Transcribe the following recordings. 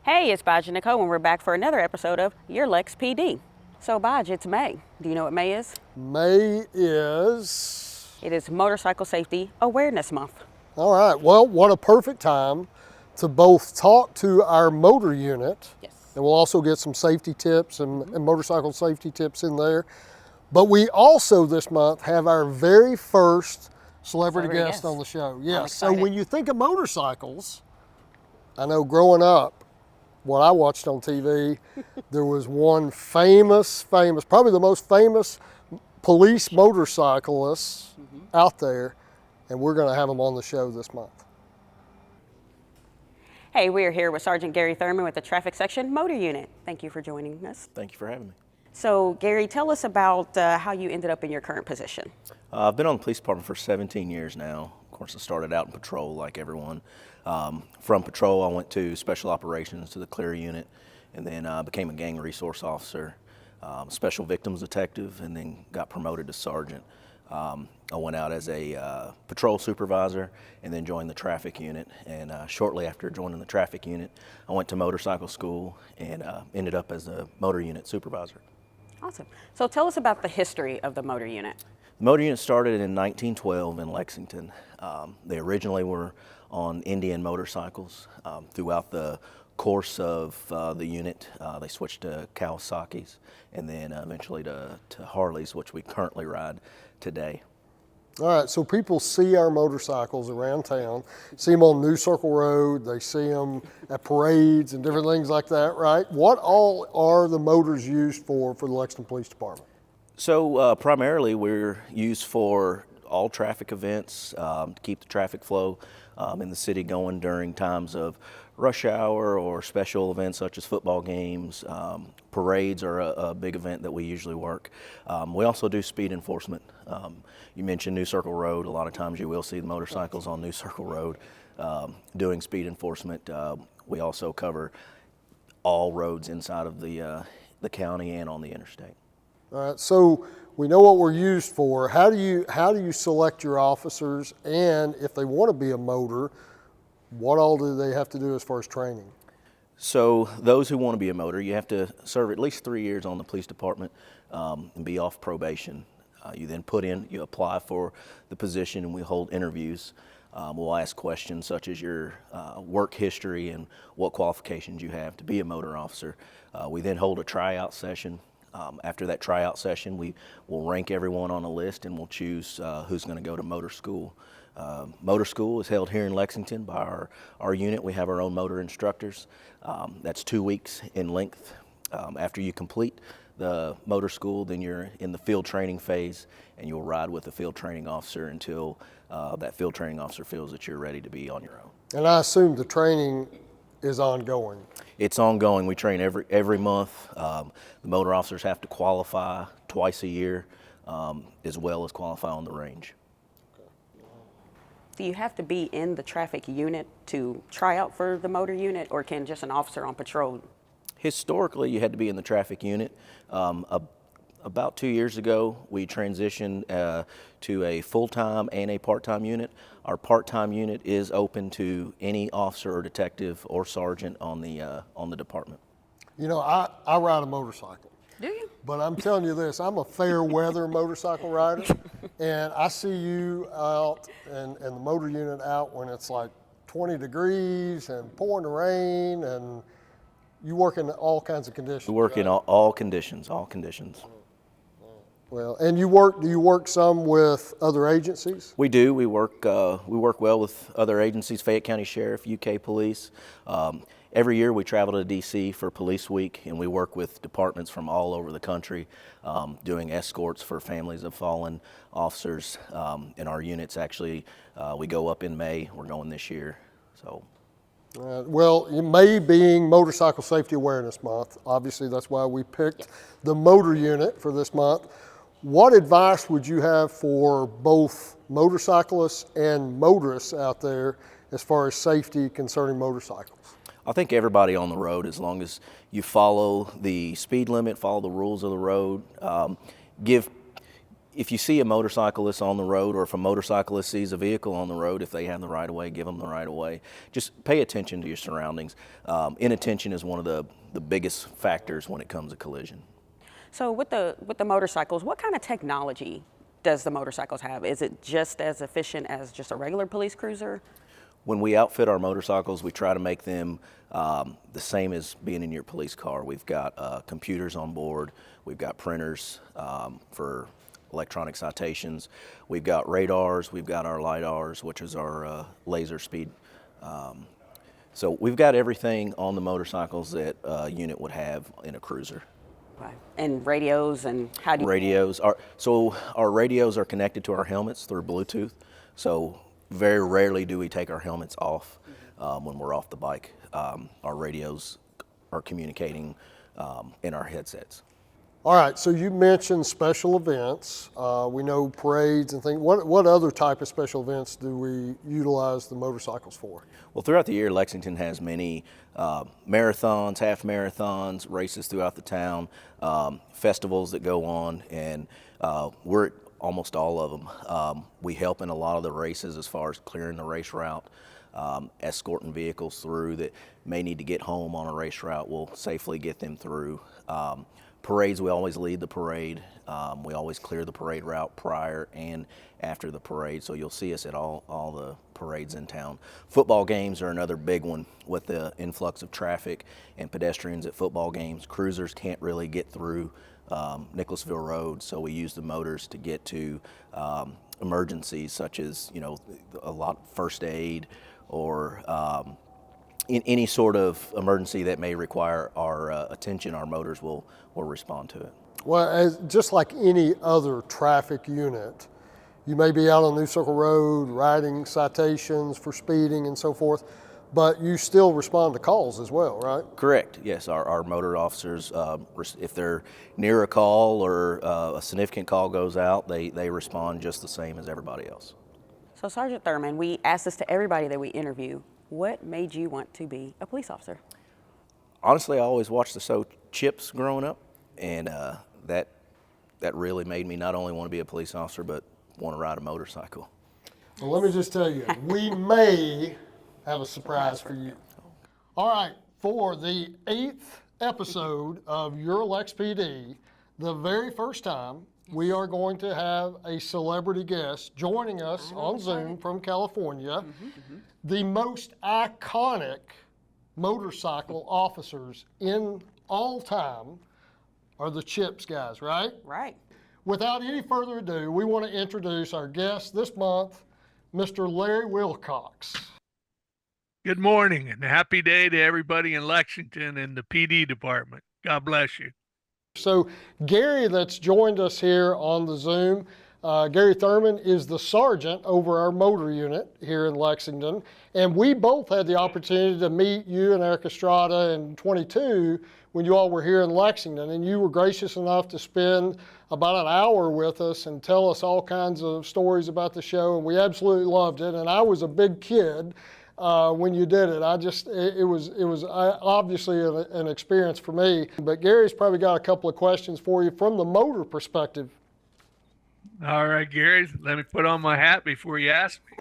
Hey, it's Bige and Nichole, and we're back for another episode of Your LexPD. So, Bige, it's May. Do you know what May is? May is... It is Motorcycle Safety Awareness Month. All right, well, what a perfect time to both talk to our motor unit, Yes. and we'll also get some safety tips and motorcycle safety tips in there. But we also this month have our very first celebrity guest on the show. Yes, so when you think of motorcycles, I know growing up, what I watched on TV, there was one famous, probably the most famous police motorcyclist out there, and we're going to have him on the show this month. Hey, we are here with Sergeant Gary Thurman with the Traffic Section Motor Unit. Thank you for joining us. Thank you for having me. So, Gary, tell us about how you ended up in your current position. I've been on the police department for 17 years now. Of course, I started out in patrol like everyone. From patrol, I went to special operations to the clear unit, and then became a gang resource officer, special victims detective, and then got promoted to sergeant. I went out as a patrol supervisor and then joined the traffic unit. And shortly after joining the traffic unit, I went to motorcycle school and ended up as a motor unit supervisor. Awesome. So tell us about the history of the motor unit. The motor unit started in 1912 in Lexington. They originally were on Indian motorcycles. Throughout the course of the unit, they switched to Kawasaki's and then eventually to Harleys, which we currently ride today. All right, so people see our motorcycles around town, see them on New Circle Road, they see them at parades and different things like that, right? What all are the motors used for the Lexington Police Department? So primarily we're used for all traffic events, to keep the traffic flow in the city going during times of rush hour or special events such as football games. Parades are a big event that we usually work. We also do speed enforcement. You mentioned New Circle Road. A lot of times you will see the motorcycles on New Circle Road doing speed enforcement. We also cover all roads inside of the county and on the interstate. All right, so we know what we're used for. How do you select your officers, and if they want to be a motor, what all do they have to do as far as training? So those who want to be a motor, you have to serve at least 3 years on the police department and be off probation. You then you apply for the position, and we hold interviews. We'll ask questions such as your work history and what qualifications you have to be a motor officer. We then hold a tryout session. After that tryout session, we will rank everyone on a list and we'll choose who's going to go to motor school. Motor school is held here in Lexington by our unit. We have our own motor instructors. That's 2 weeks in length. After you complete the motor school, then you're in the field training phase, and you'll ride with a field training officer until that field training officer feels that you're ready to be on your own. And I assume the training is ongoing. It's ongoing. We train every month. The motor officers have to qualify twice a year, as well as qualify on the range. Do you have to be in the traffic unit to try out for the motor unit, or can just an officer on patrol? Historically, you had to be in the traffic unit. About 2 years ago, we transitioned to a full-time and a part-time unit. Our part-time unit is open to any officer or detective or sergeant on the department. You know, I ride a motorcycle. Do you? But I'm telling you this, I'm a fair weather motorcycle rider, and I see you out and the motor unit out when it's like 20 degrees and pouring the rain, and you work in all kinds of conditions. We work in all conditions, all conditions. Well, and do you work some with other agencies? We do. We work well with other agencies, Fayette County Sheriff, UK Police. Every year we travel to DC for Police Week, and we work with departments from all over the country, doing escorts for families of fallen officers. In our units, actually, we go up in May. We're going this year. So. Well, May being Motorcycle Safety Awareness Month, obviously that's why we picked the motor unit for this month. What advice would you have for both motorcyclists and motorists out there as far as safety concerning motorcycles? I think everybody on the road, as long as you follow the speed limit, follow the rules of the road, if you see a motorcyclist on the road, or if a motorcyclist sees a vehicle on the road, if they have the right of way, give them the right of way. Just pay attention to your surroundings. Inattention is one of the biggest factors when it comes to collision. So with the motorcycles, what kind of technology does the motorcycles have? Is it just as efficient as just a regular police cruiser? When we outfit our motorcycles, we try to make them the same as being in your police car. We've got computers on board. We've got printers for electronic citations. We've got radars. We've got our LiDARs, which is our laser speed. So we've got everything on the motorcycles that a unit would have in a cruiser. Okay. And radios, and how do you... Radios are, so our radios are connected to our helmets through Bluetooth. So very rarely do we take our helmets off when we're off the bike. Our radios are communicating in our headsets. All right, so you mentioned special events. We know parades and things. What other type of special events do we utilize the motorcycles for? Well, throughout the year, Lexington has many marathons, half marathons, races throughout the town, festivals that go on, and we're at almost all of them. We help in a lot of the races as far as clearing the race route, escorting vehicles through that may need to get home on a race route. We'll safely get them through. Parades, we always lead the parade. We always clear the parade route prior and after the parade, so you'll see us at all the parades in town. Football games are another big one with the influx of traffic and pedestrians at football games. Cruisers can't really get through Nicholasville Road, so we use the motors to get to emergencies such as, a lot of first aid or in any sort of emergency that may require our attention. Our motors will respond to it. Well, just like any other traffic unit, you may be out on New Circle Road writing citations for speeding and so forth, but you still respond to calls as well, right? Correct, yes. Our motor officers, if they're near a call or a significant call goes out, they respond just the same as everybody else. So Sergeant Thurman, we ask this to everybody that we interview. What made you want to be a police officer? Honestly, I always watched the show Chips growing up, and that really made me not only want to be a police officer, but want to ride a motorcycle. Well, let me just tell you, we may have a surprise for you. All right, for the 8th episode of Your LexPD, the very first time, we are going to have a celebrity guest joining us on Zoom from California. The most iconic motorcycle officers in all time are the Chips guys, right? Right. Without any further ado, we want to introduce our guest this month, Mr. Larry Wilcox. Good morning and happy day to everybody in Lexington and the PD department. God bless you. So Gary that's joined us here on the Zoom, Gary Thurman is the sergeant over our motor unit here in Lexington. And we both had the opportunity to meet you and Eric Estrada in 22 when you all were here in Lexington. And you were gracious enough to spend about an hour with us and tell us all kinds of stories about the show. And we absolutely loved it. And I was a big kid when you did it. It was obviously an experience for me. But Gary's probably got a couple of questions for you from the motor perspective. All right, Gary, let me put on my hat before you ask me.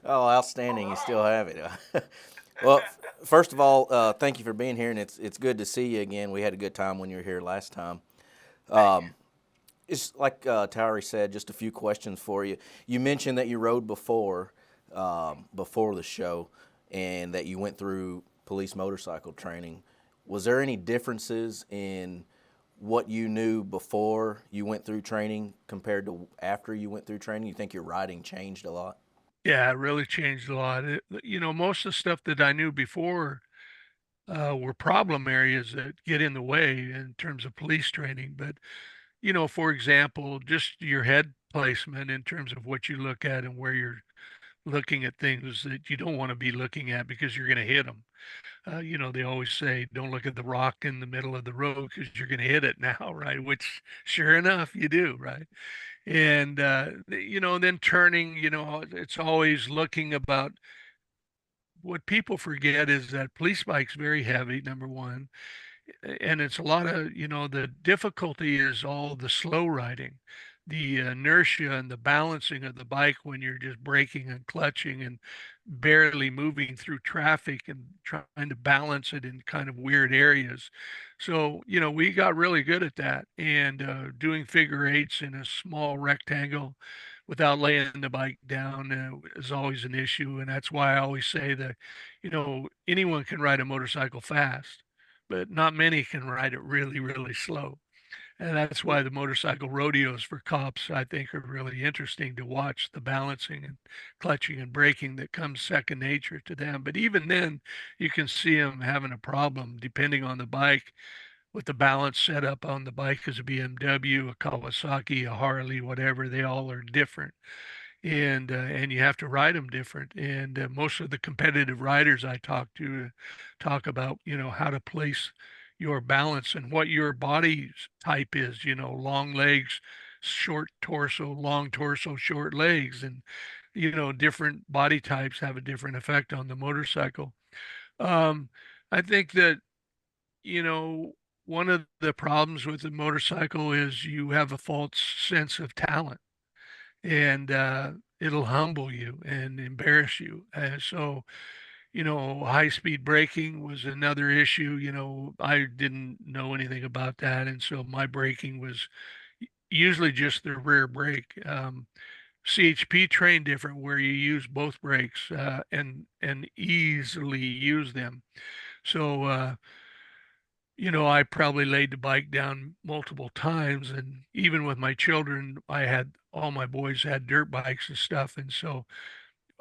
Oh, outstanding. You still have it. Well, first of all, thank you for being here, and it's good to see you again. We had a good time when you were here last time. It's like Tyree said, just a few questions for you. You mentioned that you rode before the show and that you went through police motorcycle training. Was there any differences in what you knew before you went through training compared to after you went through training? You think your riding changed a lot? Yeah, it really changed a lot. Most of the stuff that I knew before were problem areas that get in the way in terms of police training. But, for example, just your head placement in terms of what you look at and where you're looking at things that you don't want to be looking at because you're going to hit them. They always say, don't look at the rock in the middle of the road because you're going to hit it now, right? Which sure enough, you do, right? And, then turning, it's always looking about what people forget is that police bike's very heavy, number one. And it's a lot of, the difficulty is all the slow riding the inertia and the balancing of the bike when you're just braking and clutching and barely moving through traffic and trying to balance it in kind of weird areas. So, we got really good at that, and doing figure eights in a small rectangle without laying the bike down is always an issue. And that's why I always say that, anyone can ride a motorcycle fast, but not many can ride it really, really slow. And that's why the motorcycle rodeos for cops, I think, are really interesting to watch, the balancing and clutching and braking that comes second nature to them. But even then, you can see them having a problem depending on the bike, with the balance set up on the bike as a BMW, a Kawasaki, a Harley, whatever. They all are different, and you have to ride them different. And most of the competitive riders I talk to talk about how to place your balance and what your body type is. Long legs, short torso, long torso, short legs, and different body types have a different effect on the motorcycle. I think that you know one of the problems with the motorcycle is you have a false sense of talent, and it'll humble you and embarrass you. So, high speed braking was another issue. I didn't know anything about that. And so my braking was usually just the rear brake. CHP trained different, where you use both brakes and easily use them. So, I probably laid the bike down multiple times, and even with my children, all my boys had dirt bikes and stuff, and so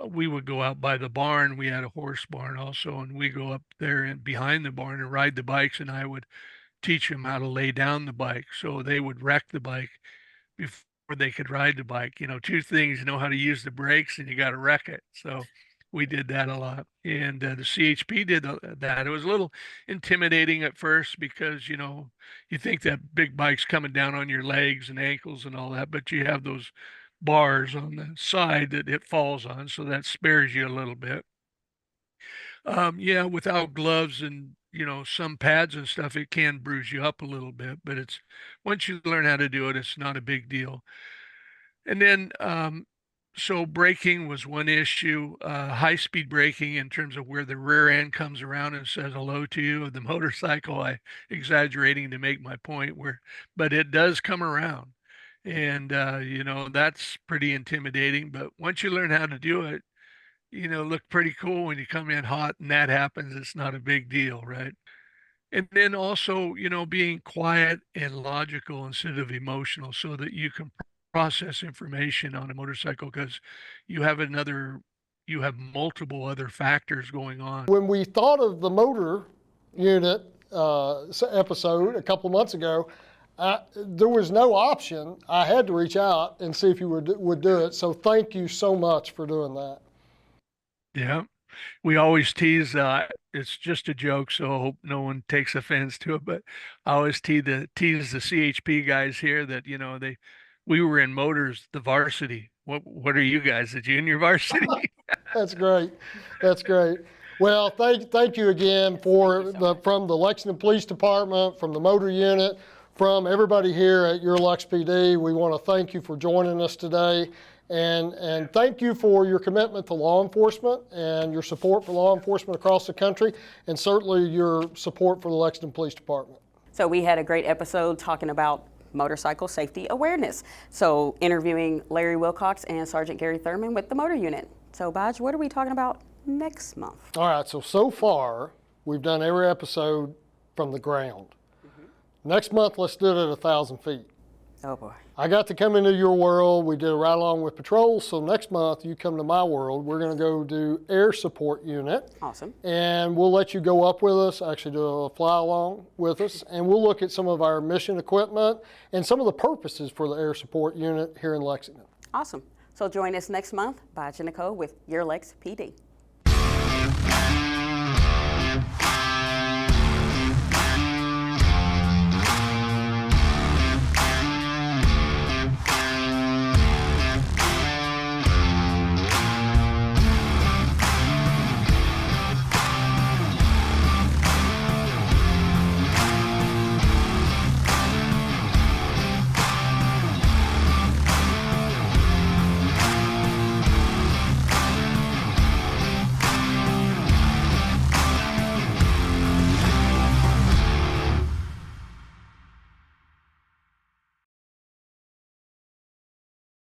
we would go out by the barn. We had a horse barn also, and we go up there and behind the barn and ride the bikes, and I would teach them how to lay down the bike, so they would wreck the bike before they could ride the bike. Two things: know how to use the brakes, and you got to wreck it. So we did that a lot, and the CHP did that. It was a little intimidating at first because you think that big bike's coming down on your legs and ankles and all that, but you have those bars on the side that it falls on, so that spares you a little bit. Yeah, without gloves and some pads and stuff, it can bruise you up a little bit, but it's once you learn how to do it, it's not a big deal. And then so braking was one issue. High speed braking, in terms of where the rear end comes around and says hello to you of the motorcycle. I exaggerating to make my point, but it does come around, and that's pretty intimidating. But once you learn how to do it, look pretty cool when you come in hot and that happens. It's not a big deal, right? And then also, being quiet and logical instead of emotional, so that you can process information on a motorcycle, because you have multiple other factors going on. When we thought of the motor unit episode a couple of months ago, there was no option. I had to reach out and see if you would do it. So thank you so much for doing that. Yeah. We always tease, it's just a joke, so I hope no one takes offense to it, but I always tease the CHP guys here that, we were in motors, the varsity. What are you guys, the junior varsity? That's great. That's great. Well, thank you again from the Lexington Police Department, from the motor unit, from everybody here at your LexPD. We want to thank you for joining us today. And thank you for your commitment to law enforcement and your support for law enforcement across the country, and certainly your support for the Lexington Police Department. So we had a great episode talking about motorcycle safety awareness. So interviewing Larry Wilcox and Sergeant Gary Thurman with the motor unit. So Bige, what are we talking about next month? All right, so far we've done every episode from the ground. Next month, let's do it at 1,000 feet. Oh boy. I got to come into your world. We did a ride along with patrols. So next month, you come to my world. We're going to go do air support unit. Awesome. And we'll let you go up with us, actually do a fly along with us. And we'll look at some of our mission equipment and some of the purposes for the air support unit here in Lexington. Awesome. So join us next month, Bige and Nichole with your LexPD.